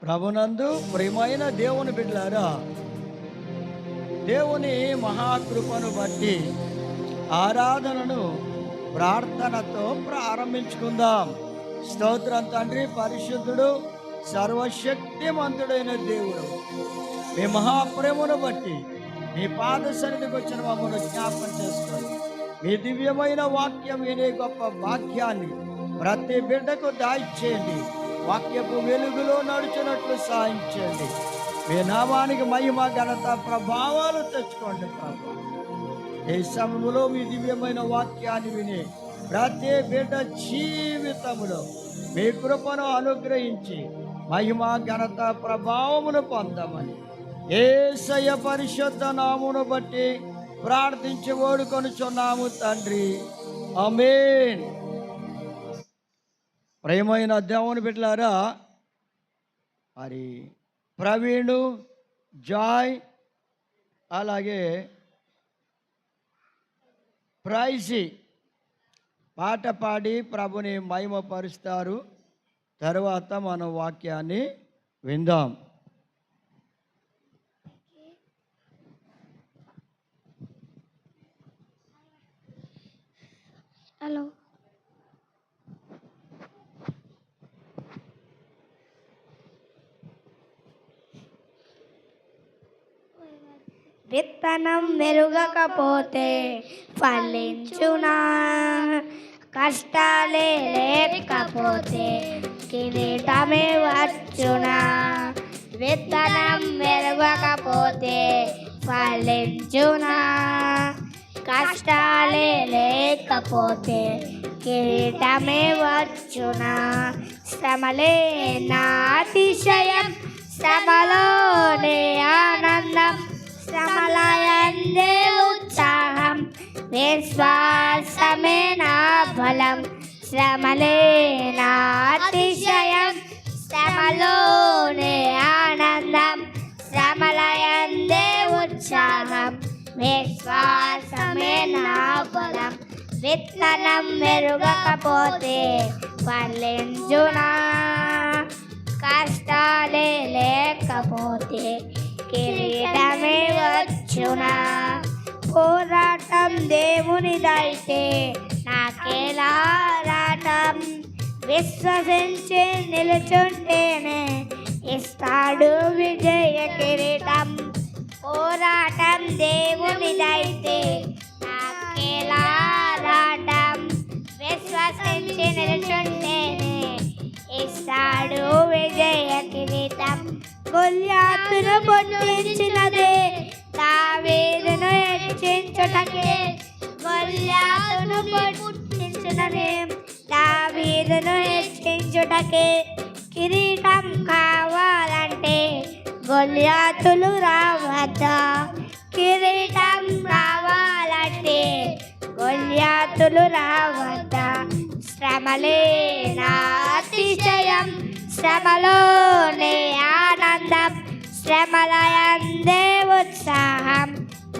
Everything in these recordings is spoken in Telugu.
ప్రభునందు ప్రియమైన దేవుని బిడ్డలారా, దేవుని మహాకృపను బట్టి ఆరాధనను ప్రార్థనతో ప్రారంభించుకుందాం. స్తోత్రం తండ్రి, పరిశుద్ధుడు, సర్వశక్తిమంతుడైన దేవుడు, మీ మహాప్రేమను బట్టి మీ పాద సన్నిధికి వచ్చిన మమ్మల్ని జ్ఞాపకం చేసుకోండి. మీ దివ్యమైన వాక్యం వినే గొప్ప వాక్యాన్ని ప్రతి బిడ్డకు దాయిచేయండి. వాక్యపు వెలుగులో నడుచున్నట్లు సాయించండి. మీ నామానికి మహిమ, ఘనత, ప్రభావాలు తెచ్చుకోండి ప్రభు. ఈ సమయంలో మీ దివ్యమైన వాక్యాన్ని విని ప్రతి బిడ్డ జీవితంలో మీ కృపను అనుగ్రహించి మహిమ, ఘనత, ప్రభావమును పొందమని యేసయ్య పరిశుద్ధ నామమును బట్టి ప్రార్థించి వేడుకొనుచున్నాము తండ్రి, ఆమేన్. ప్రియమైన దేవుని బిడ్డలారా, మరి ప్రవీణు, జాయ్, అలాగే ప్రైజీ పాట పాడి ప్రభుని మహిమపరుస్తారు. తర్వాత మనం వాక్యాన్ని విందాం. హలో, విత్తనం మెరుగకపోతే ఫలించునా, కష్టాలే లేకపోతే కిరీటమే వచ్చునా. విత్తనం మెరుగకపోతే ఫలించునా, కష్టాలే లేకపోతే కిరీటమే వచ్చునా. శ్రమలే నా అతిశయం, శ్రమలోనే ఆనందం, శ్రమలయందే ఉత్సాహం, విశ్వాసమే నా బలం. శ్రమలే నా అతిశయం, శ్రమలోనే ఆనందం, శ్రమలయందే ఉత్సాహం, విశ్వాసమే నా బలం. విత్తనం మెరుగకపోతే ఫలించునా, కష్టాలే లేకపోతే కిరీటమే వచ్చునా. పోరాటం దేవునిదైతే నాకేలా రాటం, విశ్వసించి నిలుచుంటేనే ఇస్తాడు విజయ కిరీటం. పోరాటం దేవునిదైతే నాకేలా రాటం, విశ్వసించి నిలుచుంటేనే ఇస్తాడు విజయ కిరీటం. గొల్యాతును పొట్టించినదే దావీదును హెచ్చించుటకే, గొల్యాతును పొట్టించినదే దావీదును హెచ్చించుటకే. కిరీటం కావాలంటే గొల్యాతులు రావద్దా, కిరీటం కావాలంటే గొల్యాతులు రావద్దా. శ్రమలే నా అతిశయం, శ్రమలోనే ఆనందం, శ్రమలయందే ఉత్సాహం,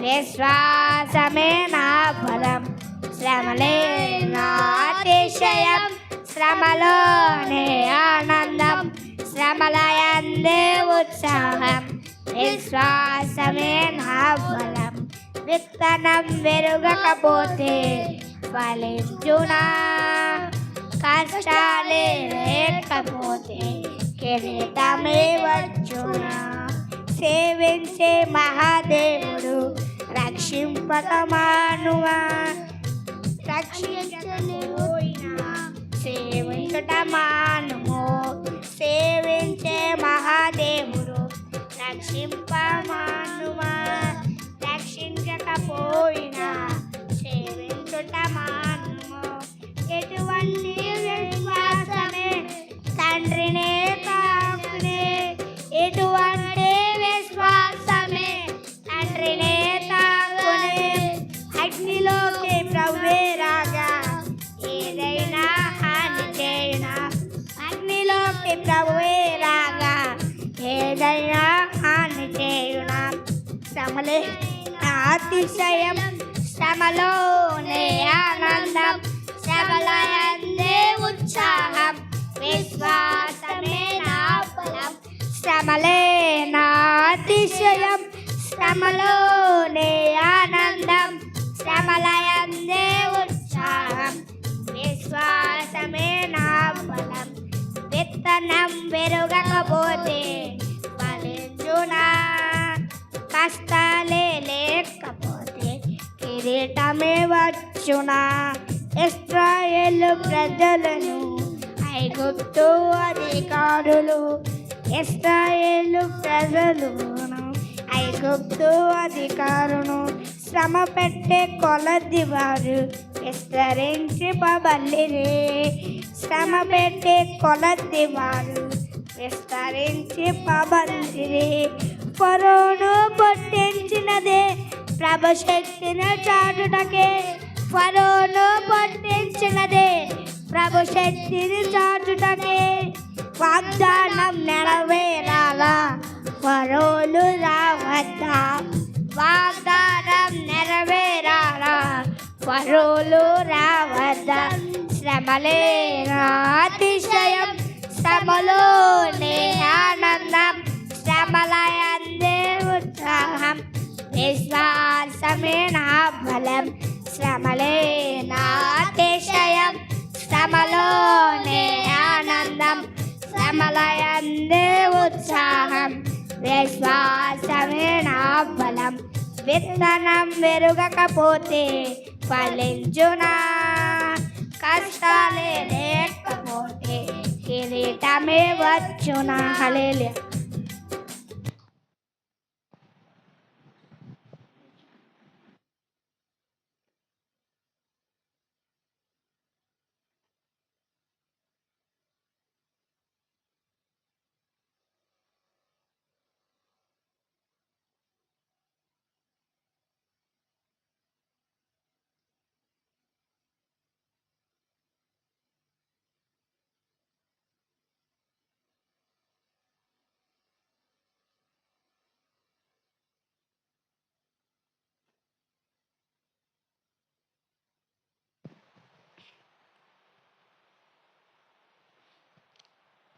విశ్వాసమే నా బలం. శ్రమలే నా అతిశయం, శ్రమలోనే ఆనందం, శ్రమలయందే ఉత్సాహం, విశ్వాసమే నా బలం. విత్తనం మెరుగకపోతే ఫలించునా, కష్టాలే లేకపోతే కిరీటమే వచ్చునా. సేవించే మహాదేవుడు రక్షింపక మానువా, రక్షించకపోయినా సేవించుట మానుము. సేవించే మహాదేవుడు రక్షింప మానువా, రక్షించకపోయినా సేవించుట మానుము. ఎటువంటి విశ్వాసమే తండ్రినే తాకునే, ఎటువంటి విశ్వాసమే తండ్రినే తాకునే. అగ్నిలోకి ప్రభువే రాగా ఏదైనా హాని చేయునా, అగ్నిలోకి ప్రభువే రాగా ఏదైనా హాని చేయునా. శ్రమలే నా అతిశయం, శ్రమలోనే ఆనందం, శ్రమలయందే ఉత్సాహం, విశ్వాసమే నా బలం. శ్రమలే నా అతిశయం, శ్రమలోనే ఆనందం, శ్రమలయందే ఉత్సాహం, విశ్వాసమే నా బలం. విత్తనం పెరగకపోతే ఫలించునా, కష్టాలే లేకపోతే కిరీటమే వచ్చునా. ఇశ్రాయేలు ప్రజలను ఐగుప్తు అధికారులు, ఇశ్రాయేలు ప్రజలను ఐగుప్తు అధికారును శ్రమ పెట్టే కొలది వారు విస్తరించి పబల్లిరే. శ్రమ పెట్టే కొలది వారు విస్తరించి పబల్లిరే. ఫరోను పుట్టించినదే ప్రభు శక్తిని చాటుటకే, ఫరోను పుట్టించినదే ప్రభు శక్తిని చాటుటకే. వాగ్దానం నెరవేరాలా, ఫరోలు రావద్దా, వాగ్దానం నెరవేరాలా, ఫరోలు రావద్దా. శ్రమలే నా అతిశయం, శ్రమలోనే ఆనందం, శ్రమలయందే ఉత్సాహం, విశ్వాసమే నా బలం. శ్రమలే నా అతిశయం, శ్రమలోనే ఆనందం, శ్రమలయందే ఉత్సాహం, విశ్వాసమే నా బలం. విత్తనం పెరగకపోతే ఫలించునా, కష్టాలే లేకపోతే కిరీటమే వచ్చునా. హల్లెలూయా.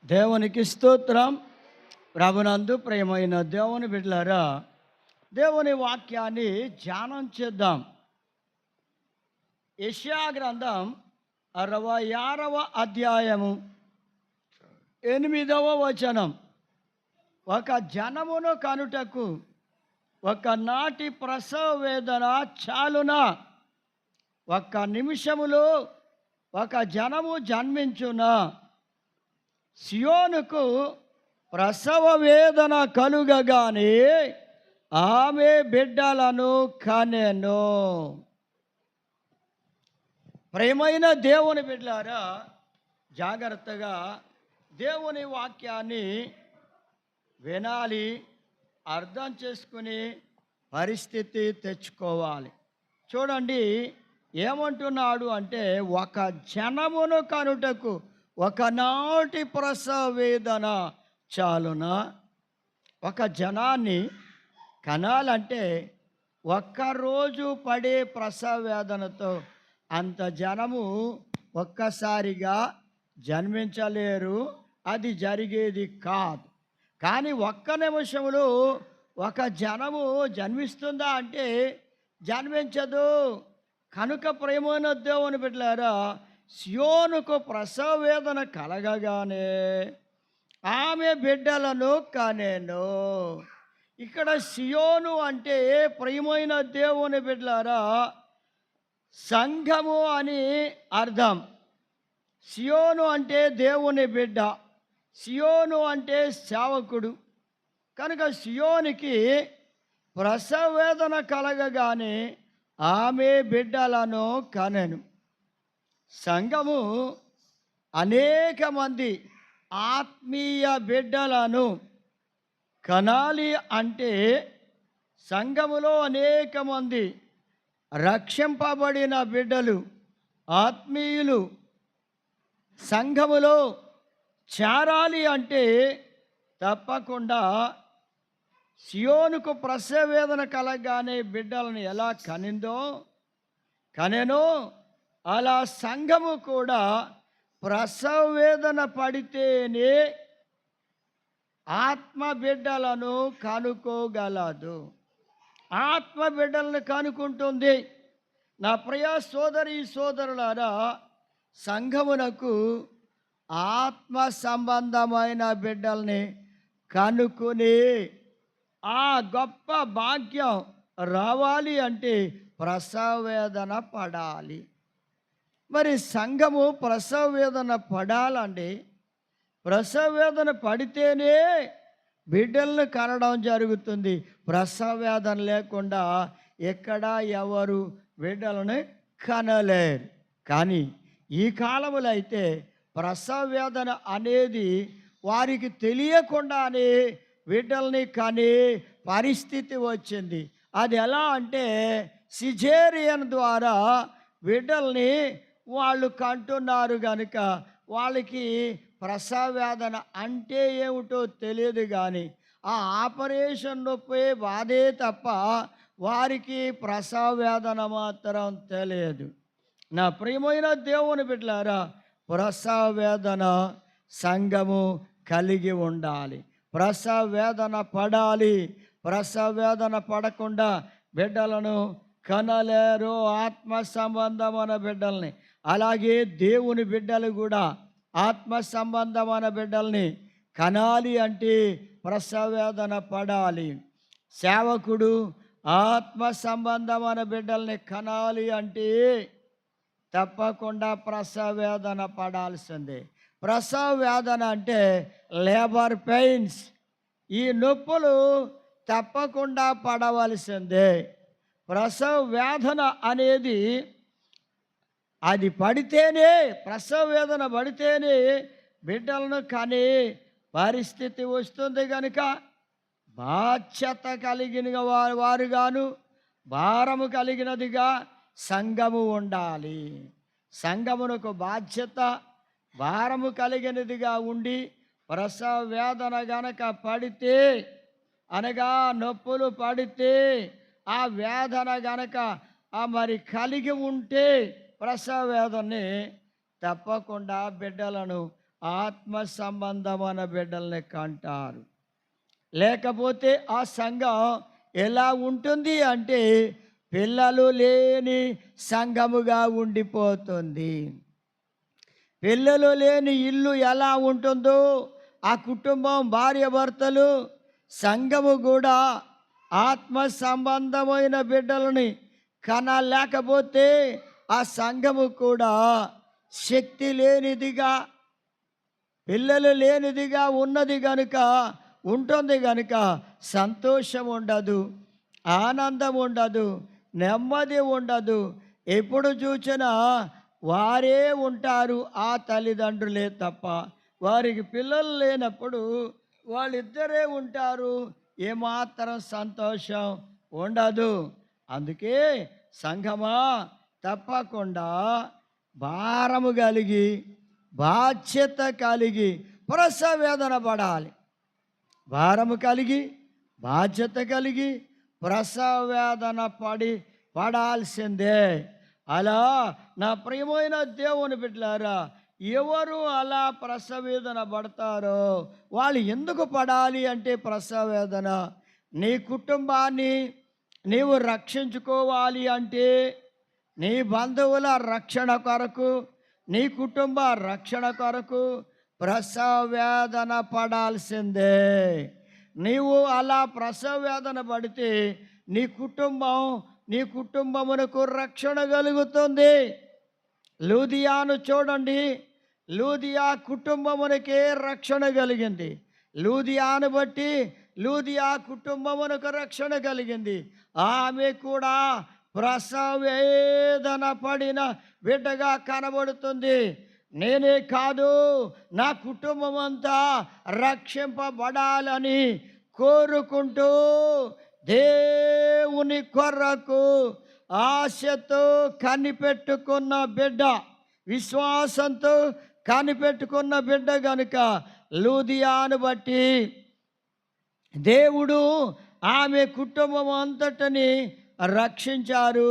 దేవునికి స్తోత్రం. ప్రభునందు ప్రియమైన దేవుని బిడ్డలారా, దేవుని వాక్యాన్ని ధ్యానం చేద్దాం. యెషయా గ్రంథం 66వ అధ్యాయము 8వ వచనం. ఒక జనమును కనుటకు ఒక నాటి ప్రసవ వేదన చాలునా, ఒక్క నిమిషములో ఒక జనము జన్మించునా. సియోనుకు ప్రసవ వేదన కలుగగానే ఆమె బిడ్డలను కనెను. ప్రియమైన దేవుని బిడ్డలారా, జాగ్రత్తగా దేవుని వాక్యాన్ని వినాలి, అర్థం చేసుకుని పరిస్థితి తెచ్చుకోవాలి. చూడండి ఏమంటున్నాడు అంటే, ఒక జనమును కనుటకు ఒకనాటి ప్రసవ వేదన చాలునా. ఒక జనాన్ని కనాలంటే ఒక్కరోజు పడే ప్రసవ వేదనతో అంత జనము ఒక్కసారిగా జన్మించలేరు, అది జరిగేది కాదు. కానీ ఒక్క నిమిషంలో ఒక జనము జన్మిస్తుందా అంటే జన్మించదు. కనుక ప్రేమైన దేవుని బిడ్డలారా, సియోనుకు ప్రసవ వేదన కలగగానే ఆమె బిడ్డలను కనెను. ఇక్కడ సియోను అంటే ప్రియమైన దేవుని బిడ్డలారా సంఘము అని అర్థం. సియోను అంటే దేవుని బిడ్డ, సియోను అంటే సేవకుడు. కనుక సియోనికి ప్రసవ వేదన కలగగానే ఆమె బిడ్డలను కనెను. సంఘము అనేక మంది ఆత్మీయ బిడ్డలను కనాలి అంటే సంఘములో అనేక మంది రక్షింపబడిన బిడ్డలు, ఆత్మీయులు సంఘములో చేరాలి అంటే తప్పకుండా సియోనుకు ప్రసవ వేదన కలగానే బిడ్డలను ఎలా కనెనో అలా సంఘము కూడా ప్రసవ వేదన పడితేనే ఆత్మ బిడ్డలను కనుకోగలదు. ఆత్మ బిడ్డలను కనుకుంటుంది. నా ప్రియ సోదరి సోదరులారా, సంఘమునకు ఆత్మ సంబంధమైన బిడ్డల్ని కనుక్కుని ఆ గొప్ప భాగ్యం రావాలి అంటే ప్రసవ వేదన పడాలి. మరి సంఘము ప్రసవ వేదన పడాలండి. ప్రసవ వేదన పడితేనే బిడ్డలను కనడం జరుగుతుంది. ప్రసవ వేదన లేకుండా ఎక్కడ ఎవరు బిడ్డలను కనలేరు. కానీ ఈ కాలంలో అయితే ప్రసవ వేదన అనేది వారికి తెలియకుండానే బిడ్డల్ని కనే పరిస్థితి వచ్చింది. అది ఎలా అంటే సిజేరియన్ ద్వారా బిడ్డల్ని వాళ్ళు కంటున్నారు కనుక వాళ్ళకి ప్రసవ వేదన అంటే ఏమిటో తెలియదు. కానీ ఆ ఆపరేషన్ నొప్పి బాధే తప్ప వారికి ప్రసవ వేదన మాత్రం తెలియదు. నా ప్రియమైన దేవుని బిడ్డలారా, ప్రసవ వేదన సంఘము కలిగి ఉండాలి. ప్రసవ వేదన పడాలి. ప్రసవ వేదన పడకుండా బిడ్డలను కనలేరు. ఆత్మ సంబంధమైన బిడ్డల్ని, అలాగే దేవుని బిడ్డలు కూడా ఆత్మ సంబంధమైన బిడ్డల్ని కనాలి అంటే ప్రసవ వేదన పడాలి. సేవకుడు ఆత్మ సంబంధమైన బిడ్డల్ని కనాలి అంటే తప్పకుండా ప్రసవ వేదన పడాల్సిందే. ప్రసవ వేదన అంటే లేబర్ పెయిన్స్. ఈ నొప్పులు తప్పకుండా పడవలసిందే. ప్రసవ వేదన అనేది అది పడితేనే, ప్రసవ వేదన పడితేనే బిడ్డలను కనే పరిస్థితి వస్తుంది. కనుక బాధ్యత కలిగిన వారుగాను భారము కలిగినదిగా సంఘము ఉండాలి. సంఘమునకు బాధ్యత భారము కలిగినదిగా ఉండి ప్రసవ వేదన గనక పడితే, అనగా నొప్పులు పడితే, ఆ వేదన గనక మరి కలిగి ఉంటే ప్రసవ వేదనని తప్పకుండా బిడ్డలను ఆత్మ సంబంధమైన బిడ్డల్ని కంటారు. లేకపోతే ఆ సంఘం ఎలా ఉంటుంది అంటే పిల్లలు లేని సంఘముగా ఉండిపోతుంది. పిల్లలు లేని ఇల్లు ఎలా ఉంటుందో ఆ కుటుంబం, భార్య భర్తలు, సంఘము కూడా ఆత్మ సంబంధమైన బిడ్డలని కనలేకపోతే ఆ సంఘము కూడా శక్తి లేనిదిగా, పిల్లలు లేనిదిగా ఉన్నది గనుక ఉంటుంది. గనుక సంతోషం ఉండదు, ఆనందం ఉండదు, నెమ్మది ఉండదు. ఎప్పుడు చూసినా వారే ఉంటారు, ఆ తల్లిదండ్రులే తప్ప. వారికి పిల్లలు లేనప్పుడు వాళ్ళిద్దరే ఉంటారు, ఏమాత్రం సంతోషం ఉండదు. అందుకే సంఘమా తప్పకుండా భారము కలిగి, బాధ్యత కలిగి ప్రసవ వేదన పడాలి. భారము కలిగి, బాధ్యత కలిగి ప్రసవ వేదన పడాల్సిందే. అలా నా ప్రియమైన దేవుని బిడ్డలారా, ఎవరు అలా ప్రసవ వేదన పడతారో వాళ్ళు ఎందుకు పడాలి అంటే ప్రసవ వేదన, నీ కుటుంబాన్ని నీవు రక్షించుకోవాలి అంటే, నీ బంధువుల రక్షణ కొరకు, నీ కుటుంబ రక్షణ కొరకు ప్రసవ వేదన పడాల్సిందే. నీవు అలా ప్రసవ వేదన పడితే నీ కుటుంబమునకు రక్షణ కలుగుతుంది. లూదియాను చూడండి, లూదియా కుటుంబమునకే రక్షణ కలిగింది. లూదియాను బట్టి లూదియా కుటుంబమునకు రక్షణ కలిగింది. ఆమె కూడా ప్రసవ వేదన పడిన బిడ్డగా కనబడుతుంది. నేనే కాదు, నా కుటుంబం అంతా రక్షింపబడాలని కోరుకుంటూ దేవుని కొరకు ఆశతో కనిపెట్టుకున్న బిడ్డ, విశ్వాసంతో కనిపెట్టుకున్న బిడ్డ గనుక లూదియాను బట్టి దేవుడు ఆమె కుటుంబం అంతటిని రక్షించారు.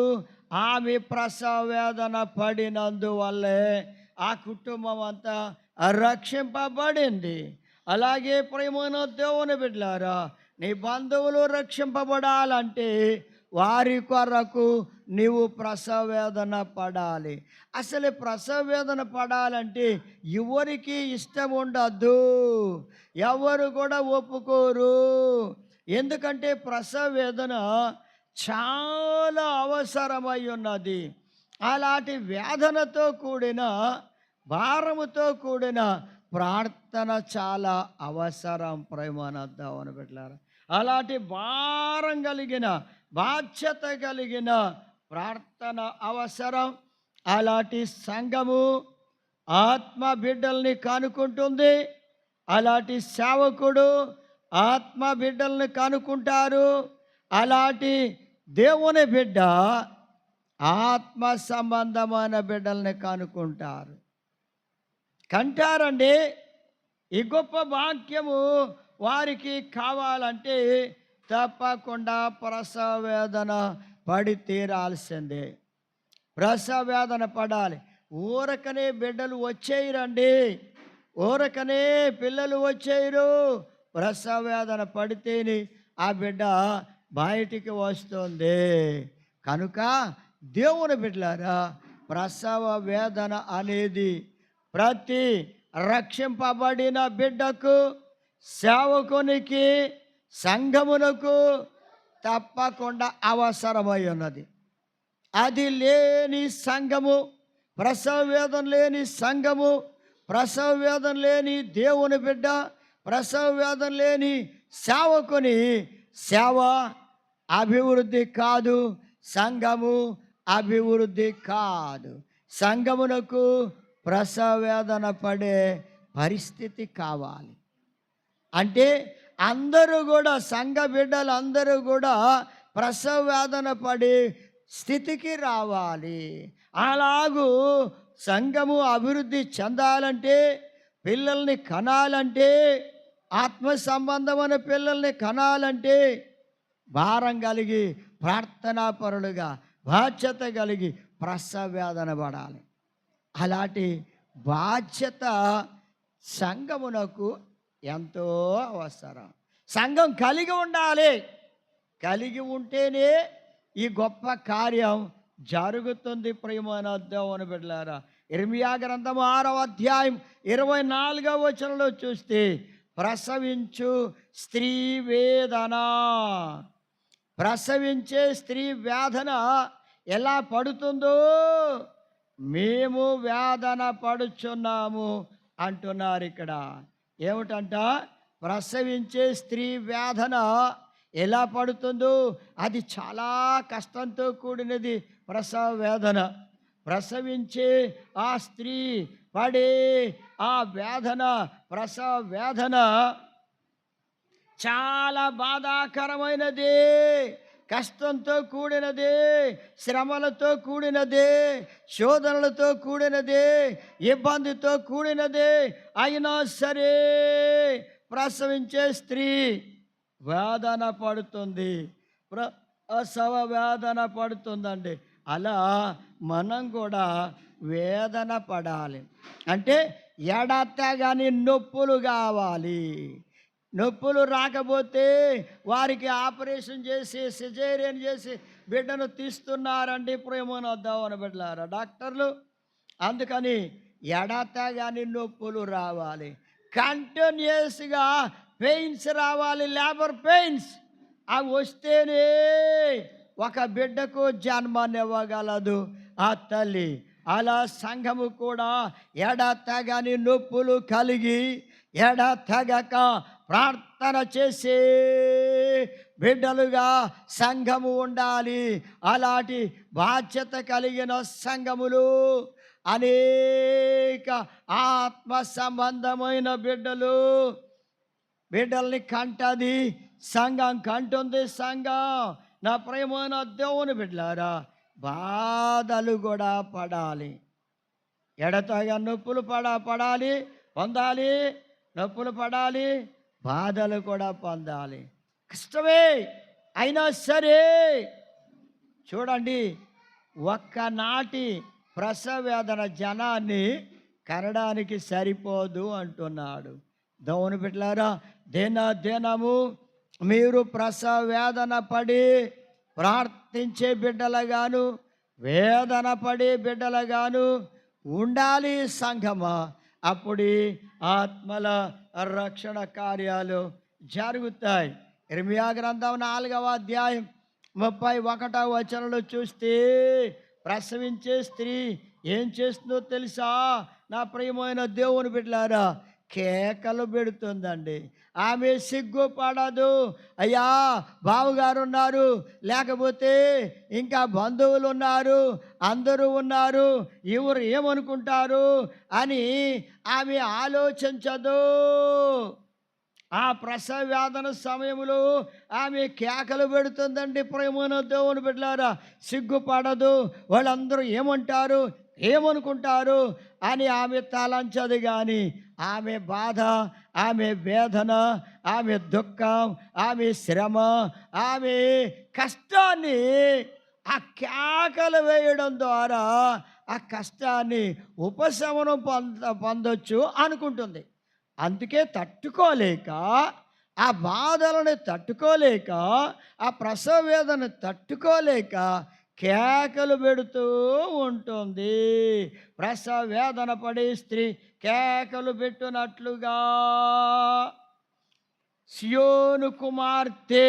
ఆమె ప్రసవ వేదన పడినందువల్లే ఆ కుటుంబం అంతా రక్షింపబడింది. అలాగే ప్రియమైన దేవుని బిడ్డలారా, నీ బంధువులు రక్షింపబడాలంటే వారి కొరకు నీవు ప్రసవ వేదన పడాలి. అసలు ప్రసవ వేదన పడాలంటే ఎవరికి ఇష్టం ఉండద్దు, ఎవరు కూడా ఒప్పుకోరు. ఎందుకంటే ప్రసవ వేదన చాలా అవసరమై ఉన్నది. అలాంటి వేదనతో కూడిన, భారముతో కూడిన ప్రార్థన చాలా అవసరం. ప్రేమానద్దామని పెట్టారు. అలాంటి భారం కలిగిన, బాధ్యత కలిగిన ప్రార్థన అవసరం. అలాంటి సంఘము ఆత్మ బిడ్డల్ని కనుక్కుంటుంది. అలాంటి సేవకుడు ఆత్మ బిడ్డల్ని కనుక్కుంటారు. అలాంటి దేవుని బిడ్డ ఆత్మ సంబంధమైన బిడ్డల్ని కనుక్కుంటారు, కంటారండి. ఈ గొప్ప వాక్యము వారికి కావాలంటే తప్పకుండా ప్రసవ వేదన పడి తీరాల్సిందే. ప్రసవ వేదన పడాలి. ఊరకనే బిడ్డలు వచ్చేయరండి, ఊరకనే పిల్లలు వచ్చేయరు. ప్రసవ వేదన పడితేనే ఆ బిడ్డ బయటికి వస్తుంది. కనుక దేవుని బిడ్డలారా, ప్రసవ వేదన అనేది ప్రతి రక్షింపబడిన బిడ్డకు, సేవకునికి, సంఘమునకు తప్పకుండా అవసరమై ఉన్నది. అది లేని సంఘము, ప్రసవ వేదన లేని సంఘము, ప్రసవ వేదన లేని దేవుని బిడ్డ, ప్రసవ వేదన లేని సేవకుని సేవ అభివృద్ధి కాదు, సంఘము అభివృద్ధి కాదు. సంఘమునకు ప్రసవ వేదన పడే పరిస్థితి కావాలి. అంటే అందరూ కూడా, సంఘ బిడ్డలు అందరూ కూడా ప్రసవ వేదన పడే స్థితికి రావాలి. అలాగూ సంఘము అభివృద్ధి చెందాలంటే, పిల్లల్ని కనాలంటే, ఆత్మ సంబంధమైన పిల్లల్ని కనాలంటే భారం కలిగి, ప్రార్థనాపరులుగా, బాధ్యత కలిగి ప్రసవ వేదన పడాలి. అలాంటి బాధ్యత సంఘమునకు ఎంతో అవసరం. సంఘం కలిగి ఉండాలి. కలిగి ఉంటేనే ఈ గొప్ప కార్యం జరుగుతుంది. ప్రియమైన దేవుని బిడ్డలారా, ఇర్మియా గ్రంథం 6వ అధ్యాయం 24వ వచనంలో చూస్తే, ప్రసవించు స్త్రీ వేదన, ప్రసవించే స్త్రీ వేదన ఎలా పడుతుందో మేము వేదన పడుచున్నాము అంటున్నారు. ఇక్కడ ఏమిటంట, ప్రసవించే స్త్రీ వేదన ఎలా పడుతుందో అది చాలా కష్టంతో కూడినది. ప్రసవ వేదన, ప్రసవించే ఆ స్త్రీ పడే ఆ వేదన, ప్రసవ వేదన చాలా బాధాకరమైనది, కష్టంతో కూడినదే, శ్రమలతో కూడినదే, శోధనలతో కూడినదే, ఇబ్బందితో కూడినదే. అయినా సరే ప్రసవించే స్త్రీ వేదన పడుతుంది, ప్రసవ వేదన పడుతుందండి. అలా మనం కూడా వేదన పడాలి. అంటే ఎడతెగని నొప్పులు కావాలి. నొప్పులు రాకపోతే వారికి ఆపరేషన్ చేసి, సిజేరియన్ చేసి బిడ్డను తీస్తున్నారండి. ప్రేమను వద్దామని బిడ్డలారా డాక్టర్లు. అందుకని ఎడతెగని నొప్పులు రావాలి, కంటిన్యూస్గా పెయిన్స్ రావాలి, లేబర్ పెయిన్స్. అవి వస్తేనే ఒక బిడ్డకు జన్మనివ్వగలదు ఆ తల్లి. అలా సంఘము కూడా ఎడతెగని నొప్పులు కలిగి, ఎడతెగక ప్రార్థన చేసే బిడ్డలుగా సంఘము ఉండాలి. అలాంటి బాధ్యత కలిగిన సంఘములు అనేక ఆత్మ సంబంధమైన బిడ్డల్ని కంటది, సంఘం కంటుంది. సంఘం నా ప్రియమైన దేవుని బిడ్డలారా, బాధలు కూడా పడాలి. ఎడతెగ నొప్పులు పడాలి, పొందాలి. నొప్పులు పడాలి, బాధలు కూడా పొందాలి. కష్టమే అయినా సరే చూడండి, ఒక్కనాటి ప్రసవ వేదన జనాన్ని కనడానికి సరిపోదు అంటున్నాడు. దేవుని బిడ్డలారా, దినము మీరు ప్రసవ వేదన పడి ప్రార్థించే బిడ్డలుగాను, వేదన పడే బిడ్డలుగాను ఉండాలి సంఘమా. అప్పుడు ఆత్మల రక్షణ కార్యాలు జరుగుతాయి. ఇర్మియా గ్రంథం 4వ అధ్యాయం 31వ వచనంలో చూస్తే, ప్రసవించే స్త్రీ ఏం చేస్తుందో తెలుసా? నా ప్రియమైన దేవుని బిడ్డలారా, కేకలు పెడుతుందండి. ఆమె సిగ్గుపడదు. అయ్యా బావగారు ఉన్నారు, లేకపోతే ఇంకా బంధువులు ఉన్నారు, అందరూ ఉన్నారు, ఎవరు ఏమనుకుంటారు అని ఆమె ఆలోచించదు. ఆ ప్రసవ వేదన సమయంలో ఆమె కేకలు పెడుతుందండి. ప్రేమైన దేవుని బిడ్డలారా, సిగ్గుపడదు. వాళ్ళందరూ ఏమంటారు, ఏమనుకుంటారు అని ఆమె తలంచదు. కానీ ఆమె బాధ, ఆమె వేదన, ఆమె దుఃఖం, ఆమె శ్రమ, ఆమె కష్టాన్ని ఆ కేకలు వేయడం ద్వారా ఆ కష్టాన్ని ఉపశమనం పొందొచ్చు అనుకుంటుంది. అందుకే తట్టుకోలేక, ఆ బాధలను తట్టుకోలేక, ఆ ప్రసవ వేదన తట్టుకోలేక కేకలు పెడుతూ ఉంటుంది. ప్రసవ వేదన పడే స్త్రీ కేకలు పెట్టునట్లుగా సియోను కుమార్తె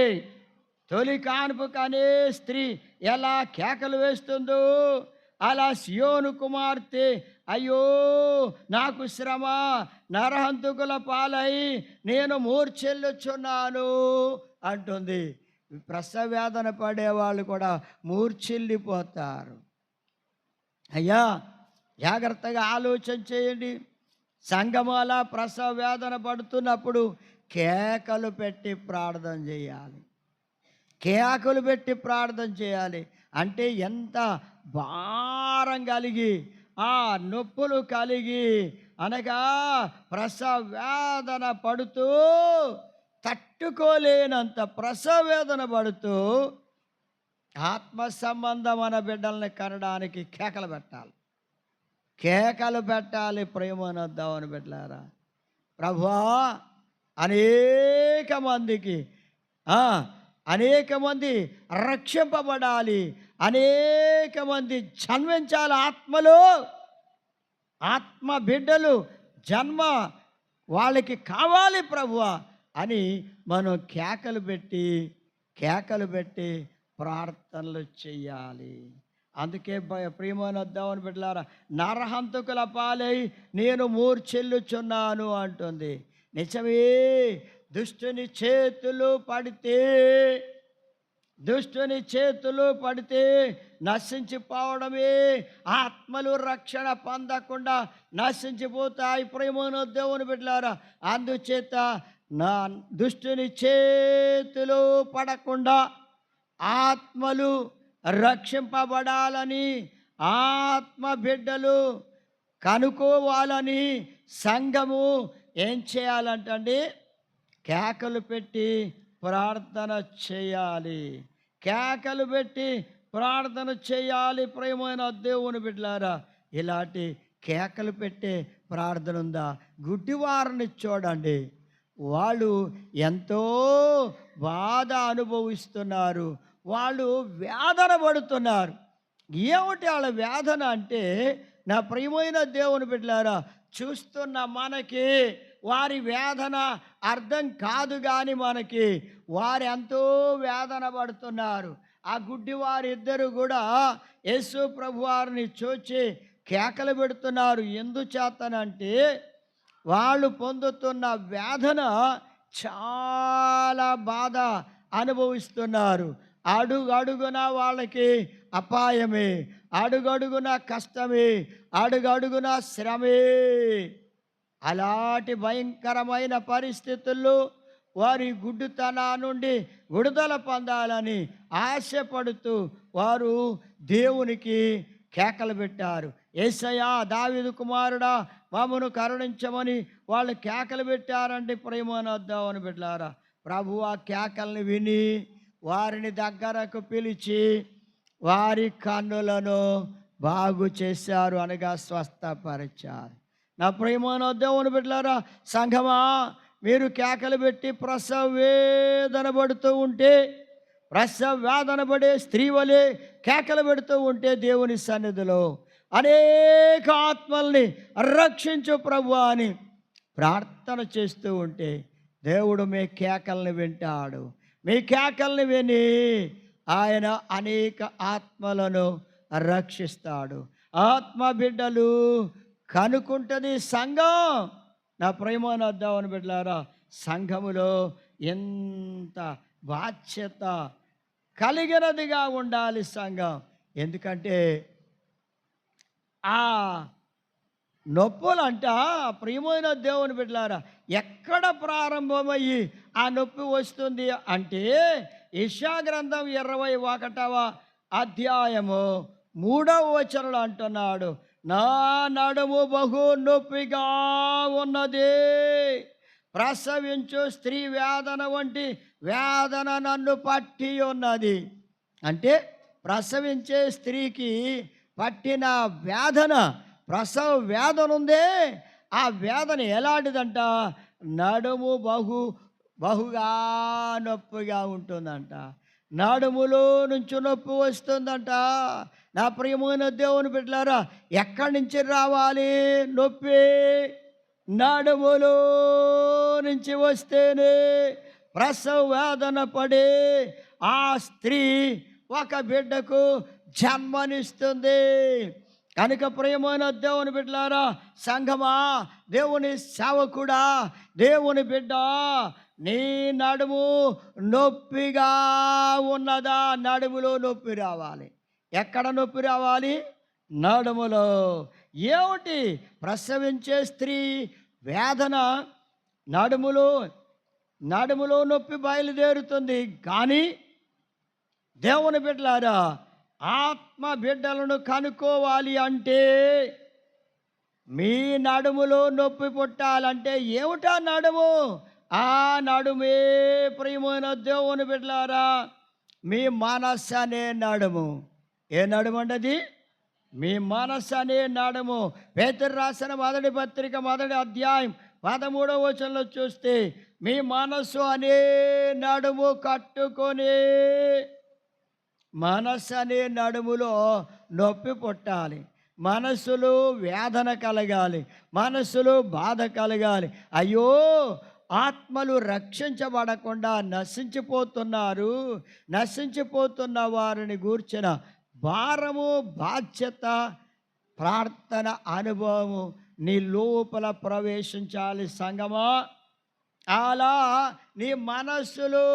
తొలి కాన్పు కనే స్త్రీ ఎలా కేకలు వేస్తుందో, అలా సియోను కుమార్తె అయ్యో నాకు శ్రమ, నరహంతకుల పాలై నేను మూర్ఛెల్లుచున్నాను అంటుంది. ప్రసవ వేదన పడేవాళ్ళు కూడా మూర్ఛెల్లిపోతారు. అయ్యా జాగ్రత్తగా ఆలోచన చేయండి. సంఘమాల ప్రసవ వేదన పడుతున్నప్పుడు కేకలు పెట్టి ప్రార్థన చేయాలి. కేకలు పెట్టి ప్రార్థన చేయాలి. అంటే ఎంత భారం కలిగి, ఆ నొప్పులు కలిగి, అనగా ప్రసవ వేదన పడుతూ తట్టుకోలేనంత ప్రసవ వేదన పడుతూ ఆత్మ సంబంధమైన బిడ్డల్ని కనడానికి కేకలు పెట్టాలి. కేకలు పెట్టాలి. ప్రేమనొద్దామని బిడ్డలారా, ప్రభువా అనేక మంది రక్షింపబడాలి, అనేక మంది జన్మించాలి, ఆత్మ బిడ్డలు జన్మ వాళ్ళకి కావాలి ప్రభువా అని మనం కేకలు పెట్టి ప్రార్థనలు చెయ్యాలి. అందుకే ప్రియమనొద్దామని బిడ్డలారా, నరహంతకుల పాలై నేను మూర్ఛెల్లుచున్నాను అంటుంది. నిజమే, దుష్టుని చేతులు పడితే నశించిపోవడమే. ఆత్మలు రక్షణ పొందకుండా నశించిపోతాయి. ప్రేమను దేవుని బిడ్డలారా, అందుచేత నా దుష్టుని చేతులు పడకుండా ఆత్మలు రక్షింపబడాలని, ఆత్మ బిడ్డలు కనుకోవాలని సంఘము ఏం చేయాలంటండి? కేకలు పెట్టి ప్రార్థన చేయాలి. కేకలు పెట్టి ప్రార్థన చేయాలి. ప్రియమైన దేవుని బిడ్డలారా, ఇలాంటి కేకలు పెట్టే ప్రార్థన ఉందా? గుడ్డివారిని చూడండి, వాళ్ళు ఎంతో బాధ అనుభవిస్తున్నారు, వాళ్ళు వేదన పడుతున్నారు. ఏమిటి వాళ్ళ వేదన అంటే, నా ప్రియమైన దేవుని బిడ్డలారా, చూస్తున్న మనకి వారి వేదన అర్థం కాదు. కానీ మనకి వారు ఎంతో వేదన పడుతున్నారు. ఆ గుడ్డి వారిద్దరు కూడా యేసు ప్రభు వారిని చూచి కేకలు పెడుతున్నారు. ఎందుచేతనంటే వాళ్ళు పొందుతున్న వేదన చాలా బాధ అనుభవిస్తున్నారు. అడుగడుగున వాళ్ళకి అపాయమే, అడుగడుగున కష్టమే, అడుగడుగున శ్రమే. అలాంటి భయంకరమైన పరిస్థితుల్లో వారి గుడ్డితనా నుండి విడుదల పొందాలని ఆశపడుతూ వారు దేవునికి కేకలు పెట్టారు. యేసయ్యా, దావీదు కుమారుడా, మమ్మను కరుణించమని వాళ్ళు కేకలు పెట్టారండి. ప్రేమనొద్దామని బిడ్డలారా, ప్రభు ఆ కేకల్ని విని వారిని దగ్గరకు పిలిచి వారి కన్నులను బాగు చేశారు, అనగా స్వస్థపరిచారు. నా ప్రేమనొద్దామని బిడ్డలారా, సంఘమా మీరు కేకలు పెట్టి ప్రసవ వేదన పడుతూ ఉంటే, ప్రసవ వేదన పడే స్త్రీ వలె కేకలు పెడుతూ ఉంటే దేవుని సన్నిధిలో అనేక ఆత్మల్ని రక్షించు ప్రభువా అని ప్రార్థన చేస్తూ ఉంటే దేవుడు మీ కేకల్ని వింటాడు. మీ కేకల్ని విని ఆయన అనేక ఆత్మలను రక్షిస్తాడు. ఆత్మ బిడ్డలు కనుకుంటుంది సంఘం. నా ప్రేమైన దేవుని బిడ్డలారా, సంఘములో ఎంత బాధ్యత కలిగినదిగా ఉండాలి సంఘం. ఎందుకంటే ఆ నొప్పులంట ప్రియమైన దేవుని బిడ్డలారా, ఎక్కడ ప్రారంభమయ్యి ఆ నొప్పి వస్తుంది అంటే యెషయా గ్రంథం 21వ అధ్యాయము 3వ వచనంలో అంటున్నాడు, నా నడుము బహు నొప్పిగా ఉన్నది, ప్రసవించు స్త్రీ వేదన వంటి వేదన నన్ను పట్టి ఉన్నది. అంటే ప్రసవించే స్త్రీకి పట్టిన వేదన, ప్రసవ వేదన ఉందే, ఆ వేదన ఎలాంటిదంట, నడుము బహుగా నొప్పిగా ఉంటుందంట. నడుములో నుంచి నొప్పి వస్తుందంట. నా ప్రియమైన దేవుని బిడ్డలారా, ఎక్కడి నుంచి రావాలి నొప్పి? నడుములో నుంచి వస్తేనే ప్రసవ వేదన పడి ఆ స్త్రీ ఒక బిడ్డకు జన్మనిస్తుంది. కనుక ప్రియమైన దేవుని బిడ్డలారా, సంఘమా, దేవుని సేవకుడా, దేవుని బిడ్డ, నీ నడుము నొప్పిగా ఉన్నదా? నడుములో నొప్పి రావాలి. ఎక్కడ నొప్పి రావాలి? నడుములో. ఏమిటి? ప్రసవించే స్త్రీ వేదన నడుములో నొప్పి బయలుదేరుతుంది. కానీ దేవుని బిడ్డలారా, ఆత్మ బిడ్డలను కనుక్కోవాలి అంటే, మీ నడుములో నొప్పి పుట్టాలంటే ఏమిటా నడుము? ఆ నడుమే ప్రియమైన దేవుని బిడ్డలారా, మీ మనస్సు అనే నడుము. ఏ నడుము అంటది? మీ మనస్సు అనే నడుము. పేతురు రాసిన మొదటి పత్రిక 1వ అధ్యాయం 13వ వచనంలో చూస్తే, మీ మనస్సు అనే నడుము కట్టుకొని, మనస్సు అనే నడుములో నొప్పి పుట్టాలి, మనస్సులో వేదన కలగాలి, మనస్సులో బాధ కలగాలి. అయ్యో, ఆత్మలు రక్షించబడకుండా నశించిపోతున్న వారిని గూర్చిన భారము, బాధ్యత, ప్రార్థన అనుభవము నీ లోపల ప్రవేశించాలి సంగమా. అలా నీ మనస్సులో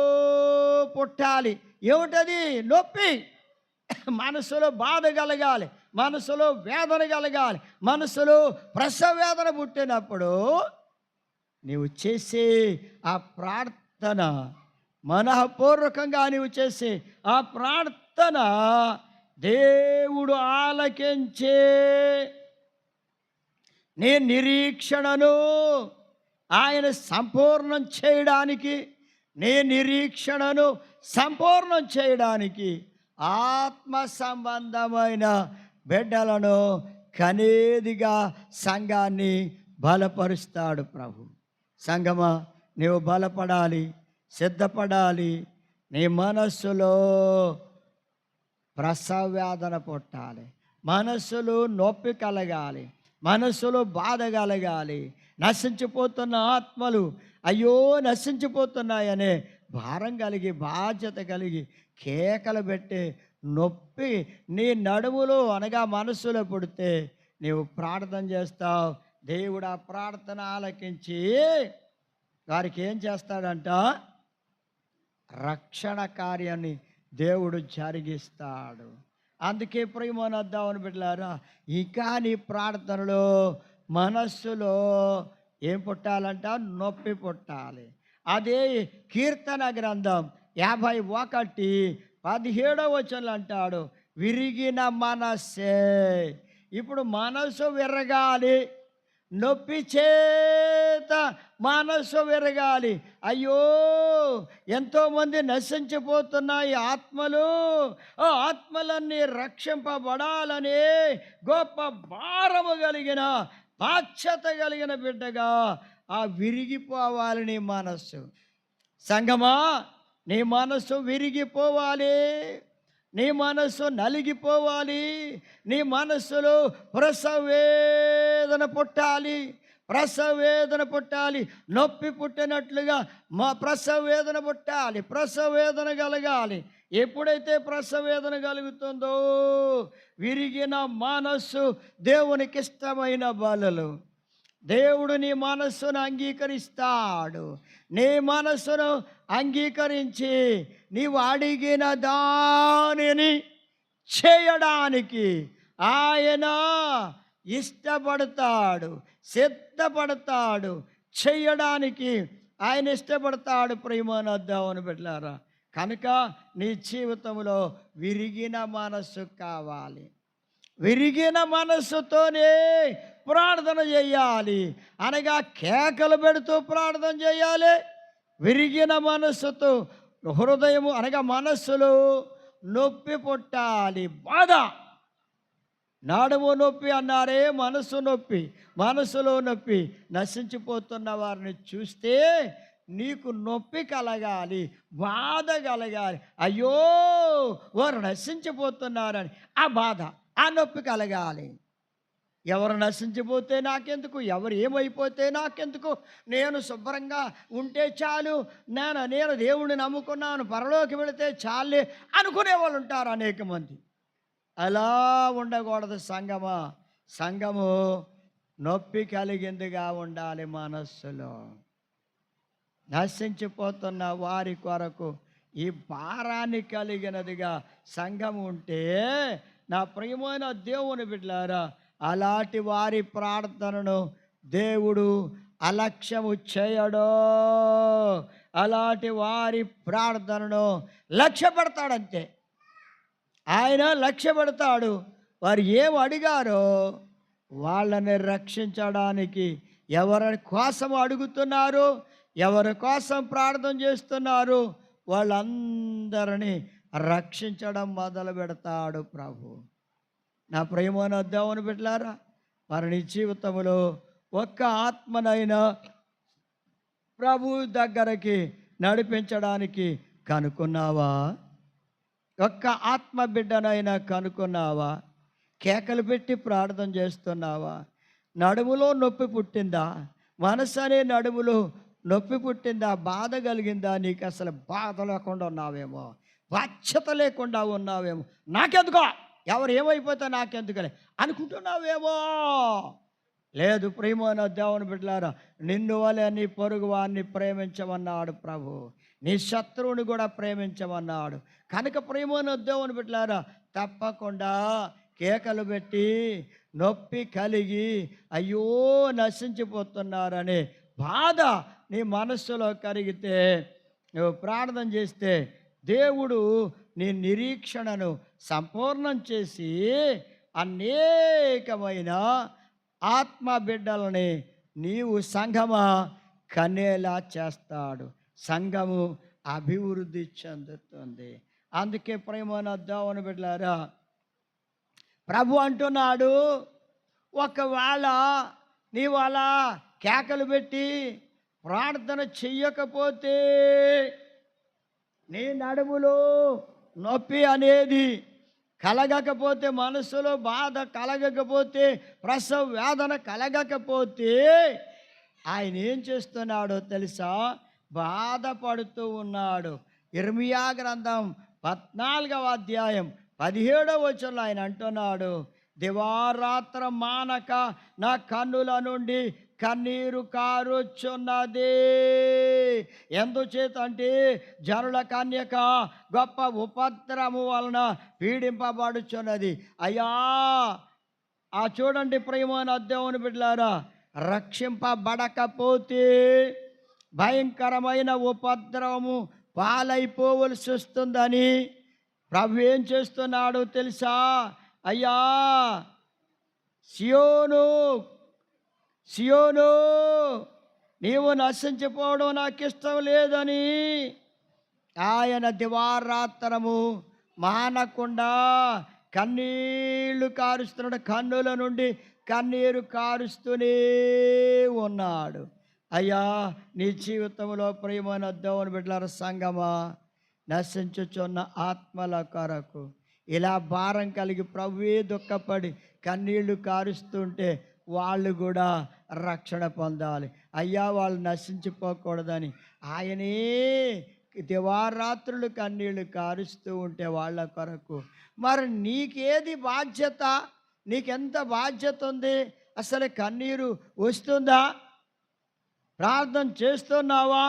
పుట్టాలి. ఏమిటది? నొప్పి. మనసులో బాధ కలగాలి, మనసులో వేదన కలగాలి. మనసులో ప్రసవ వేదన పుట్టినప్పుడు నీవు చేసే ఆ ప్రార్థన, మనఃపూర్వకంగా నీవు చేసే ఆ ప్రార్థన దేవుడు ఆలకించే నీ నిరీక్షణను ఆయన సంపూర్ణం చేయడానికి, నీ నిరీక్షణను సంపూర్ణం చేయడానికి ఆత్మ సంబంధమైన బిడ్డలను కనేదిగా సంఘాన్ని బలపరుస్తాడు ప్రభు. సంఘమా, నీవు బలపడాలి, సిద్ధపడాలి. నీ మనస్సులో ప్రసవ వేదన పుట్టాలి, మనస్సులో నొప్పి కలగాలి, మనస్సులో బాధ కలగాలి. నశించిపోతున్న ఆత్మలు అయ్యో నశించిపోతున్నాయనే భారం కలిగి, బాధ్యత కలిగి కేకలు పెట్టే నొప్పి నీ నడుములో అనగా మనస్సులో పుడితే నీవు ప్రార్థన చేస్తావు. దేవుడు ఆ ప్రార్థన ఆలకించి వారికి ఏం చేస్తాడంట? రక్షణ కార్యాన్ని దేవుడు జరిగిస్తాడు. అందుకే ప్రియమైన దేవుని బిడ్డలారా, ఇంకా నీ ప్రార్థనలో మనస్సులో ఏం పుట్టాలంట? నొప్పి పుట్టాలి. అదే కీర్తన గ్రంథం 51:17 వచనంలో అంటాడు, విరిగిన మనస్సే. ఇప్పుడు మనస్సు విరగాలి, నొప్పి చేత మనస్సు విరగాలి. అయ్యో, ఎంతోమంది నశించిపోతున్నాయి ఆత్మలు. ఆ ఆత్మలన్నీ రక్షింపబడాలని గొప్ప భారము కలిగిన, బాధ్యత కలిగిన బిడ్డగా ఆ విరిగిపోవాలి నీ మనస్సు. సంగమా, నీ మనస్సు విరిగిపోవాలి, నీ మనస్సు నలిగిపోవాలి, నీ మనస్సులో ప్రసవేదన పుట్టాలి, ప్రసవేదన పుట్టాలి. నొప్పి పుట్టినట్లుగా మా ప్రసవేదన పుట్టాలి, ప్రసవేదన కలగాలి. ఎప్పుడైతే ప్రసవేదన కలుగుతుందో విరిగిన మనస్సు దేవునికి ఇష్టమైన బలులు. దేవుడు నీ మనస్సును అంగీకరిస్తాడు. నీ మనస్సును అంగీకరించి నీవు అడిగిన దానిని చేయడానికి ఆయన ఇష్టపడతాడు, సిద్ధపడతాడు. చేయడానికి ఆయన ఇష్టపడతాడు. ప్రియమైన దేవుని బిడ్డలారా, కనుక నీ జీవితంలో విరిగిన మనస్సు కావాలి. విరిగిన మనస్సుతోనే ప్రార్థన చేయాలి, అనగా కేకలు పెడుతూ ప్రార్థన చేయాలి. విరిగిన మనస్సుతో హృదయము అనగా మనస్సులో నొప్పి పుట్టాలి, బాధ. నడుము నొప్పి అన్నారే, మనసు నొప్పి, మనసులో నొప్పి. నశించిపోతున్న వారిని చూస్తే నీకు నొప్పి కలగాలి, బాధ కలగాలి. అయ్యో వారు నశించిపోతున్నారని ఆ బాధ, ఆ నొప్పి కలగాలి. ఎవరు నశించిపోతే నాకెందుకు, ఎవరు ఏమైపోతే నాకెందుకు, నేను శుభ్రంగా ఉంటే చాలు, నేను దేవుడిని నమ్ముకున్నాను, పరలోకి వెళితే చాలే అనుకునే వాళ్ళు ఉంటారు అనేక మంది. అలా ఉండకూడదు సంఘమా. సంఘము నొప్పి కలిగిందిగా ఉండాలి మనస్సులో. నశించిపోతున్న వారి కొరకు ఈ భారాన్ని కలిగినదిగా సంఘం ఉంటే, నా ప్రియమైన దేవుని బిడ్డలారా, అలాంటి వారి ప్రార్థనను దేవుడు అలక్ష్యము చేయడో. అలాంటి వారి ప్రార్థనను లక్ష్య పెడతాడంతే. ఆయన లక్ష్య పెడతాడు. వారు ఏం అడిగారో వాళ్ళని రక్షించడానికి, ఎవరి కోసం అడుగుతున్నారు, ఎవరి కోసం ప్రార్థన చేస్తున్నారు, వాళ్ళందరినీ రక్షించడం మొదలు పెడతాడు ప్రభు. నా ప్రియమైన దేవుని బిడ్డలారా, మరి నీ జీవితంలో ఒక్క ఆత్మనైనా ప్రభు దగ్గరికి నడిపించడానికి కనుక్కున్నావా? ఒక్క ఆత్మ బిడ్డనైనా కనుక్కున్నావా? కేకలు పెట్టి ప్రార్థన చేస్తున్నావా? నడుములో నొప్పి పుట్టిందా? మనసు అనే నడుములో నొప్పి పుట్టిందా? బాధ కలిగిందా? నీకు అసలు బాధ లేకుండా ఉన్నావేమో, బాధ్యత లేకుండా ఉన్నావేమో. నాకెందుకో, ఎవరు ఏమైపోతే నాకెందుకలే అనుకుంటున్నావేమో. లేదు ప్రియమైన దేవుని బిడ్డలారా, నిన్ను వలె నీ పొరుగు వారిని ప్రేమించమన్నాడు ప్రభు. నీ శత్రువుని కూడా ప్రేమించమన్నాడు. కనుక ప్రియమైన దేవుని బిడ్డలారా, తప్పకుండా కేకలు పెట్టి నొప్పి కలిగి అయ్యో నశించిపోతున్నారనే బాధ నీ మనస్సులో కలిగితే, నువ్వు ప్రార్థన చేస్తే దేవుడు నీ నిరీక్షణను సంపూర్ణం చేసి అనేకమైన ఆత్మ బిడ్డలని నీవు సంఘమా కనేలా చేస్తాడు. సంఘము అభివృద్ధి చెందుతుంది. అందుకే ప్రియమైన దేవుని బిడ్డలారా, ప్రభు అంటున్నాడు, ఒకవేళ నీవు అలా కేకలు పెట్టి ప్రార్థన చెయ్యకపోతే, నీ నడుములో నొప్పి అనేది కలగకపోతే, మనసులో బాధ కలగకపోతే, ప్రసవ వేదన కలగకపోతే, ఆయన ఏం చేస్తున్నాడో తెలుసా? బాధపడుతూ ఉన్నాడు. ఇర్మియా గ్రంథం 14వ అధ్యాయం 17వ వచనంలో ఆయన అంటున్నాడు, దివారాత్రం మానక నా కన్నుల నుండి కన్నీరు కారుచున్నది. ఎందుచేత అంటే జనుల కన్యక గొప్ప ఉపద్రవము వలన పీడింపబడుచున్నది. అయ్యా, ఆ చూడండి ప్రియమైన దేవుని బిడ్డలారా, రక్షింపబడకపోతే భయంకరమైన ఉపద్రవము పాలైపోవలసి వస్తుందని ప్రభు ఏం చేస్తున్నాడు తెలుసా? అయ్యా సియోను, సియోను, నీవు నశించిపోవడం నాకు ఇష్టం లేదని ఆయన దివారాత్రము మానకుండా కన్నీళ్లు కారుస్తున్నాడు. కన్నుల నుండి కన్నీరు కారుస్తూనే ఉన్నాడు. అయ్యా నీ జీవితంలో ప్రియమైన దేవుని బిడ్డల సంగమా, నశించుచున్న ఆత్మల కొరకు ఇలా భారం కలిగి ప్రభువే దుఃఖపడి కన్నీళ్లు కారుస్తుంటే వాళ్ళు కూడా రక్షణ పొందాలి. అయ్యా వాళ్ళు నశించిపోకూడదని ఆయనే దివారాత్రులు కన్నీళ్లు కారుస్తూ ఉంటే వాళ్ళ కొరకు మరి నీకేది బాధ్యత? నీకెంత బాధ్యత ఉంది? అసలు కన్నీరు వస్తుందా? ప్రార్థన చేస్తున్నావా?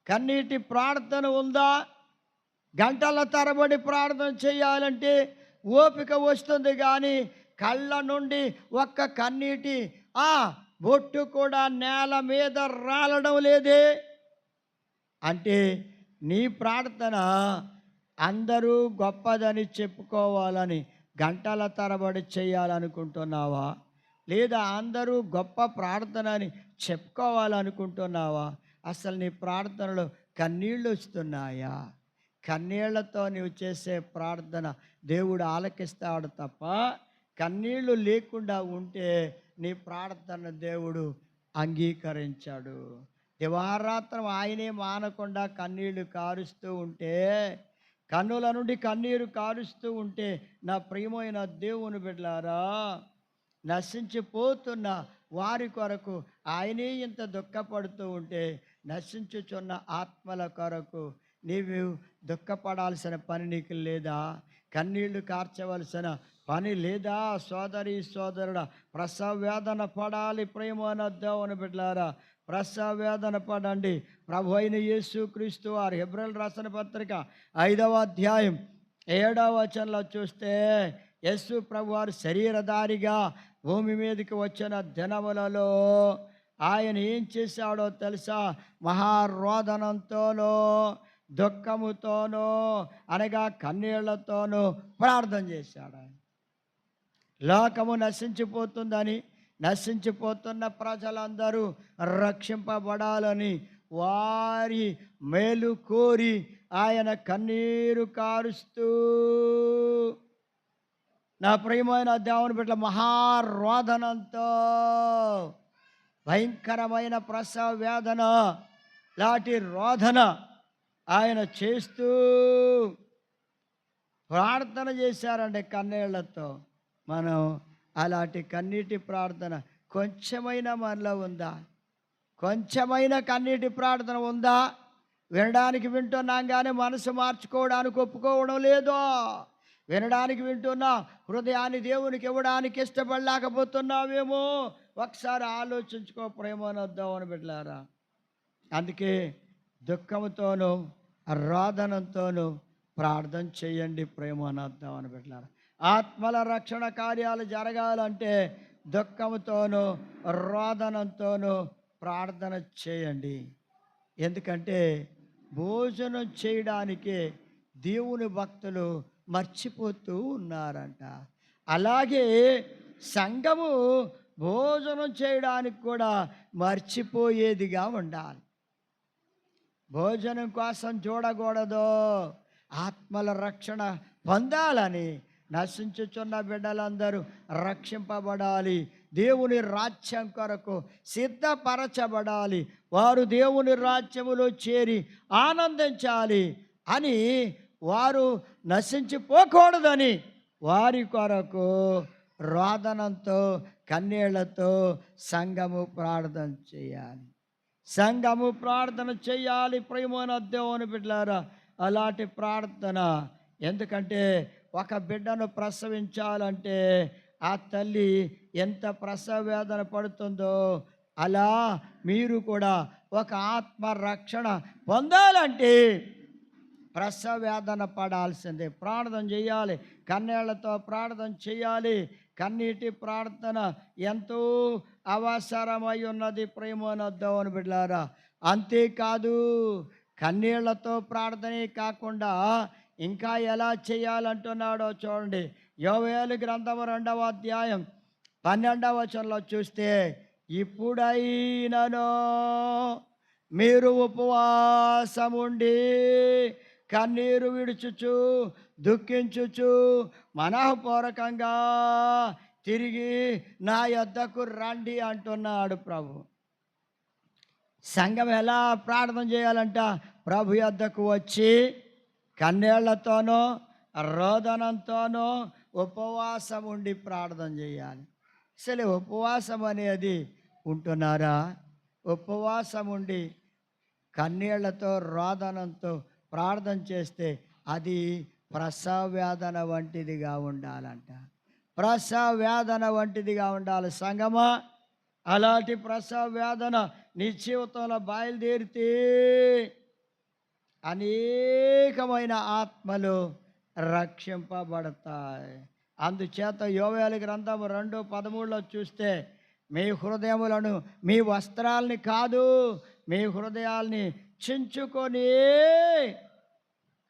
కన్నీటి ప్రార్థన ఉందా? గంటల తరబడి ప్రార్థన చేయాలంటే ఓపిక వస్తుంది, కానీ కళ్ళ నుండి ఒక్క కన్నీటి బొట్టు కూడా నేల మీద రాలడం లేదే. అంటే నీ ప్రార్థన అందరూ గొప్పదని చెప్పుకోవాలని గంటల తరబడి చేయాలనుకుంటున్నావా? లేదా అందరూ గొప్ప ప్రార్థనని చెప్పుకోవాలనుకుంటున్నావా? అసలు నీ ప్రార్థనలో కన్నీళ్ళు వస్తున్నాయా? కన్నీళ్లతో నీవు చేసే ప్రార్థన దేవుడు ఆలకిస్తాడు తప్ప కన్నీళ్ళు లేకుండా ఉంటే నీ ప్రార్థన దేవుడు అంగీకరించాడు. దివారాత్రం ఆయనే మానకుండా కన్నీళ్లు కారుస్తూ ఉంటే, కన్నుల నుండి కన్నీరు కారుస్తూ ఉంటే, నా ప్రియమైన దేవుని బిడ్డలారా, నశించిపోతున్న వారి కొరకు ఆయనే ఇంత దుఃఖపడుతూ ఉంటే, నశించుచున్న ఆత్మల కొరకు నీవు దుఃఖపడాల్సిన పని నీకు లేదా? కన్నీళ్లు కార్చవలసిన పని లేదా? సోదరి సోదరుడా, ప్రసవ వేదన పడాలి ప్రియమైన దేవుని బిడ్డలారా, ప్రసవ వేదన పడండి. ప్రభు అయిన యేసుక్రీస్తు వారు హెబ్రీయులకు రాసిన పత్రిక 5వ అధ్యాయం 7వ వచనంలో చూస్తే, యేసు ప్రభు వారు శరీరధారిగా భూమి మీదకి వచ్చిన దినములలో ఆయన ఏం చేశాడో తెలుసా? మహారోదనంతోనో దుఃఖముతోనో అనగా కన్నీళ్లతోనూ ప్రార్థన చేశాడు. లోకము నశించిపోతుందని, నశించిపోతున్న ప్రజలందరూ రక్షింపబడాలని వారి మేలు కోరి ఆయన కన్నీరు కారుస్తూ, నా ప్రియమైన దేవుని బిడ్డల, మహారోదనంతో భయంకరమైన ప్రసవ వేదన లాంటి రోదన ఆయన చేస్తూ ప్రార్థన చేశారండి కన్నీళ్లతో. మనం అలాంటి కన్నీటి ప్రార్థన కొంచెమైనా మనలో ఉందా? కొంచెమైన కన్నీటి ప్రార్థన ఉందా? వినడానికి వింటున్నాం కానీ మనసు మార్చుకోవడానికి ఒప్పుకోవడం లేదో. వినడానికి వింటున్నా, హృదయాన్ని దేవునికి ఇవ్వడానికి ఇష్టపడలేకపోతున్నావేమో. ఒకసారి ఆలోచించుకో ప్రేమనొద్దామని బిడ్డలారా. అందుకే దుఃఖంతోనూ రోదనంతోనూ ప్రార్థన చేయండి ప్రేమనొద్దామని బిడ్డలారా. ఆత్మల రక్షణ కార్యాలు జరగాలంటే దుఃఖంతోనూ రోదనంతోనూ ప్రార్థన చేయండి. ఎందుకంటే భోజనం చేయడానికే దేవుని భక్తులు మర్చిపోతూ ఉన్నారంట. అలాగే సంఘము భోజనం చేయడానికి కూడా మర్చిపోయేదిగా ఉండాలి. భోజనం కోసం చూడకూడదు, ఆత్మల రక్షణ పొందాలని. నశించుచున్న బిడ్డలందరూ రక్షింపబడాలి, దేవుని రాజ్యం కొరకు సిద్ధపరచబడాలి, వారు దేవుని రాజ్యములో చేరి ఆనందించాలి అని, వారు నశించిపోకూడదని వారి కొరకు రోదనంతో కన్నీళ్లతో సంఘము ప్రార్థన చేయాలి. సంఘము ప్రార్థన చేయాలి ప్రియమైన దేవుని బిడ్డలారా. అలాంటి ప్రార్థన, ఎందుకంటే ఒక బిడ్డను ప్రసవించాలంటే ఆ తల్లి ఎంత ప్రసవ వేదన పడుతుందో, అలా మీరు కూడా ఒక ఆత్మ రక్షణ పొందాలంటే ప్రసవ వేదన పడాల్సిందే. ప్రార్థన చేయాలి, కన్నీళ్లతో ప్రార్థన చేయాలి. కన్నీటి ప్రార్థన ఎంతో అవసరమై ఉన్నది ప్రేమనొద్దామని బిడ్డలారా. అంతేకాదు, కన్నీళ్లతో ప్రార్థనే కాకుండా ఇంకా ఎలా చేయాలంటున్నాడో చూడండి. యోవేలు గ్రంథము 2వ అధ్యాయం 12వ వచనంలో చూస్తే, ఇప్పుడైనను మీరు ఉపవాసముండి కన్నీరు విడుచుచు దుఃఖించుచు మనఃపూర్వకంగా తిరిగి నా యొద్దకు రండి అంటున్నాడు ప్రభు. సంఘం ఎలా ప్రార్థన చేయాలంట? ప్రభు యొద్దకు వచ్చి కన్నీళ్లతోనో రోదనంతోనో ఉపవాసం ఉండి ప్రార్థన చేయాలి. అసలు ఉపవాసం అనేది ఉంటున్నారా? ఉపవాసం ఉండి కన్నీళ్లతో రోదనంతో ప్రార్థన చేస్తే అది ప్రసవ వేదన వంటిదిగా ఉండాలంట. ప్రసవ వేదన వంటిదిగా ఉండాలి సంగమా. అలాంటి ప్రసవ వేదన నీ జీవితంలో బయలుదేరితే అనేకమైన ఆత్మలు రక్షింపబడతాయి. అందుచేత యోవేలు గ్రంథం 2:13 చూస్తే మీ హృదయములను, మీ వస్త్రాలని కాదు, మీ హృదయాల్ని చించుకొని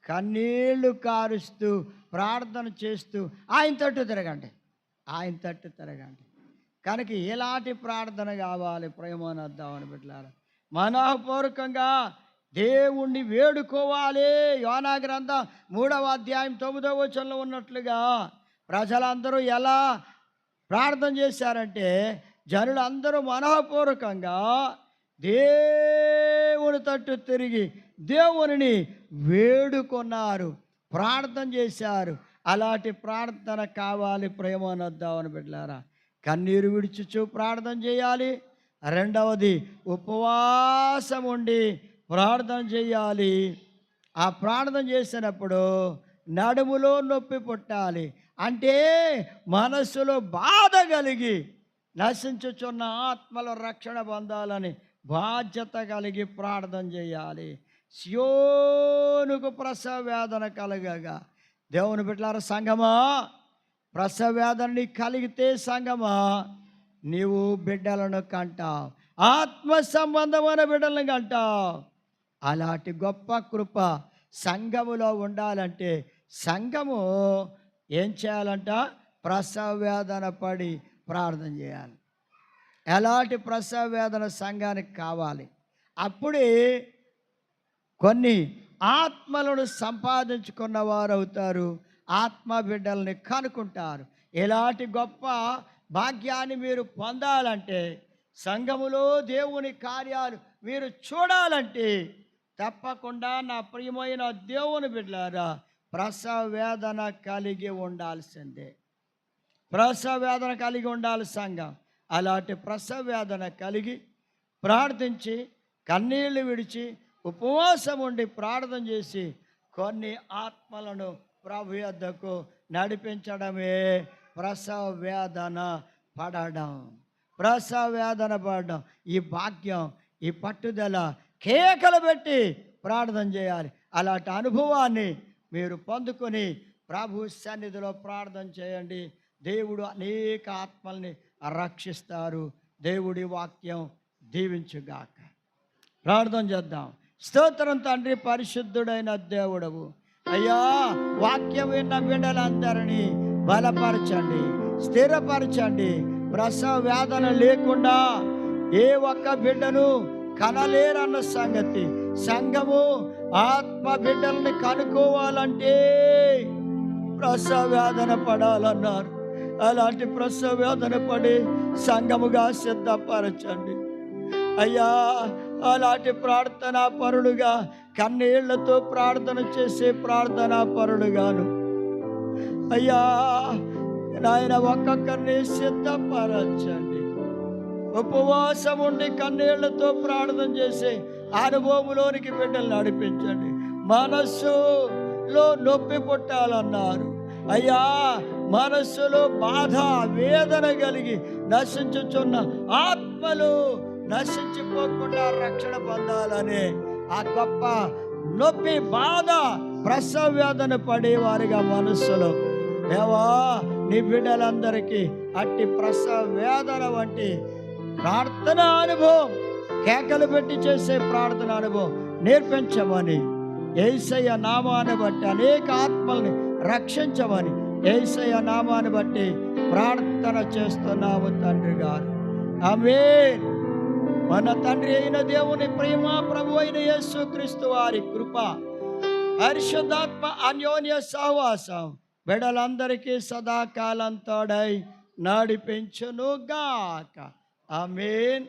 కన్నీళ్లు కారుస్తూ ప్రార్థన చేస్తూ ఆయన తట్టు తిరగండి, ఆయన తట్టు తిరగండి. కనుక ఎలాంటి ప్రార్థన కావాలి ప్రేమనద్దామని బిడ్డలారా? మనఃపూర్వకంగా దేవుణ్ణి వేడుకోవాలి. యోనా గ్రంథం 3:9 ఉన్నట్లుగా ప్రజలందరూ ఎలా ప్రార్థన చేశారంటే, జనులందరూ మనఃపూర్వకంగా దేవుని తట్టు తిరిగి దేవుని వేడుకున్నారు, ప్రార్థన చేశారు. అలాంటి ప్రార్థన కావాలి ప్రేమనద్దామని బిడ్డలారా. కన్నీరు విడిచుచు ప్రార్థన చేయాలి. రెండవది ఉపవాసం ఉండి ప్రార్థన చేయాలి. ఆ ప్రార్థన చేసినప్పుడు నడుములో నొప్పి పుట్టాలి. అంటే మనస్సులో బాధ కలిగి నశించుచున్న ఆత్మల రక్షణ పొందాలని బాధ్యత కలిగి ప్రార్థన చేయాలి. సియోనుకు ప్రసవ వేదన కలగగా, దేవుని బిడ్డలారా సంగమా, ప్రసవ వేదన నీకు కలిగితే సంగమా నీవు బిడ్డలను కంటావు, ఆత్మ సంబంధమైన బిడ్డలను కంటావు. అలాంటి గొప్ప కృప సంఘములో ఉండాలంటే సంఘము ఏం చేయాలంట? ప్రసవ వేదన పడి ప్రార్థన చేయాలి. ఎలాంటి ప్రసవ వేదన సంఘానికి కావాలి? అప్పుడే కొన్ని ఆత్మలను సంపాదించుకున్న వారు అవుతారు, ఆత్మ బిడ్డల్ని కనుక్కుంటారు. ఇలాంటి గొప్ప భాగ్యాన్ని మీరు పొందాలంటే, సంఘములో దేవుని కార్యాలు మీరు చూడాలంటే తప్పకుండా నా ప్రియమైన దేవుని బిడ్డలారా ప్రసవ వేదన కలిగి ఉండాల్సిందే. ప్రసవ వేదన కలిగి ఉండాలి సంఘం. అలాంటి ప్రసవ వేదన కలిగి ప్రార్థించి కన్నీళ్లు విడిచి ఉపవాసం ఉండి ప్రార్థన చేసి కొన్ని ఆత్మలను ప్రభు యొద్దకు నడిపించడమే ప్రసవ వేదన పడడం. ప్రసవ వేదన పడడం, ఈ భాగ్యం, ఈ పట్టుదల కేకలు పెట్టి ప్రార్థన చేయాలి. అలాంటి అనుభవాన్ని మీరు పొందుకొని ప్రభు సన్నిధిలో ప్రార్థన చేయండి. దేవుడు అనేక ఆత్మల్ని రక్షిస్తారు. దేవుడి వాక్యం దీవించుగాక. ప్రార్థన చేద్దాం. స్తోత్రం తండ్రి, పరిశుద్ధుడైన దేవుడవు అయ్యా, వాక్యం విన్న బిడ్డలందరినీ బలపరచండి, స్థిరపరచండి. ప్రసవ వేదన లేకుండా ఏ ఒక్క బిడ్డను కనలేరన్న సంగతి సంఘము ఆత్మ బిడ్డల్ని కనుక్కోవాలంటే ప్రసవ వేదన పడాలన్నారు. అలాంటి ప్రసవ వేదన పడి సంఘముగా సిద్ధపరచండి అయ్యా. అలాంటి ప్రార్థనా పరుడుగా, కన్నీళ్లతో ప్రార్థన చేసే ప్రార్థనా పరుడుగాను అయ్యా నాయన ఒక్కొక్కరిని సిద్ధపరచండి. ఉపవాసం ఉండి కన్నీళ్లతో ప్రార్థన చేసే అనుభవంలోనికి బిడ్డలు నడిపించండి. మనస్సులో నొప్పి పుట్టాలన్నారు అయ్యా, మనస్సులో బాధ వేదన కలిగి నశించుచున్న ఆత్మలు నశించిపోకుండా రక్షణ పొందాలని ఆ గొప్ప నొప్పి, బాధ, ప్రసవ వేదన పడేవారిగా మనస్సులో దేవా నీ బిడ్డలందరికీ అట్టి ప్రసవ వేదన వంటి ప్రార్థన అనుభవం, కేకలు పెట్టి చేసే ప్రార్థన అనుభవం నేర్పించమని యేసయ్య నామాన్ని బట్టి అనేక ఆత్మల్ని రక్షించమని యేసయ్య నామాన్ని బట్టి ప్రార్థన చేస్తున్నాము తండ్రి గారు. ఆమేన్. మన తండ్రి అయిన దేవుని ప్రేమ, ప్రభు అయిన యేసుక్రీస్తు వారి కృప, పరిశుద్ధాత్మ అన్యోన్య సహవాసం బిడ్డలందరికీ సదాకాలం తోడై నడిపించును గాక. ఆమేన్.